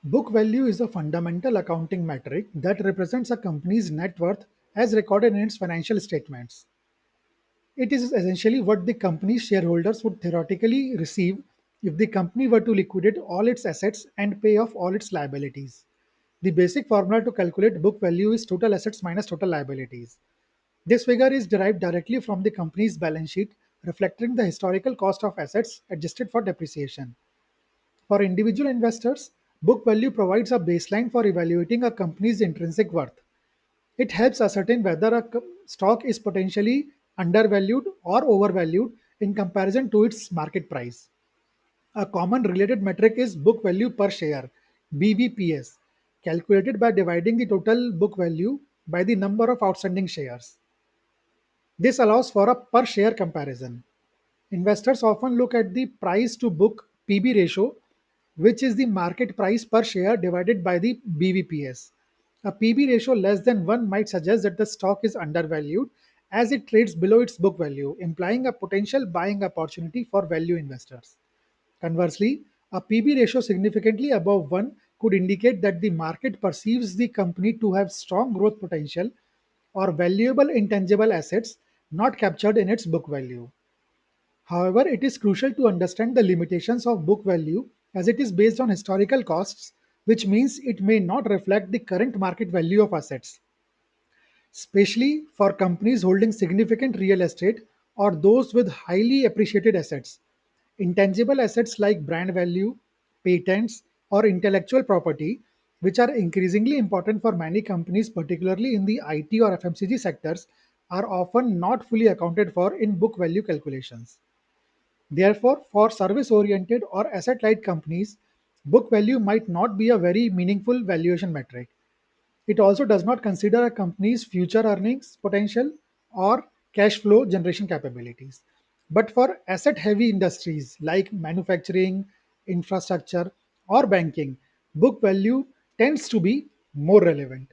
Book value is a fundamental accounting metric that represents a company's net worth as recorded in its financial statements. It is essentially what the company's shareholders would theoretically receive if the company were to liquidate all its assets and pay off all its liabilities. The basic formula to calculate book value is total assets minus total liabilities. This figure is derived directly from the company's balance sheet, reflecting the historical cost of assets adjusted for depreciation. For individual investors, book value provides a baseline for evaluating a company's intrinsic worth. It helps ascertain whether a stock is potentially undervalued or overvalued in comparison to its market price. A common related metric is book value per share (BVPS), calculated by dividing the total book value by the number of outstanding shares. This allows for a per share comparison. Investors often look at the price to book PB ratio, which is the market price per share divided by the BVPS. A PB ratio less than 1 might suggest that the stock is undervalued as it trades below its book value, implying a potential buying opportunity for value investors. Conversely, a PB ratio significantly above 1 could indicate that the market perceives the company to have strong growth potential or valuable intangible assets not captured in its book value. However, it is crucial to understand the limitations of book value as it is based on historical costs, which means it may not reflect the current market value of assets, especially for companies holding significant real estate or those with highly appreciated assets. Intangible assets like brand value, patents, or intellectual property, which are increasingly important for many companies, particularly in the IT or FMCG sectors, are often not fully accounted for in book value calculations. Therefore, for service oriented or asset light companies, book value might not be a very meaningful valuation metric. It also does not consider a company's future earnings potential or cash flow generation capabilities. But for asset heavy industries like manufacturing, infrastructure, or banking, book value tends to be more relevant.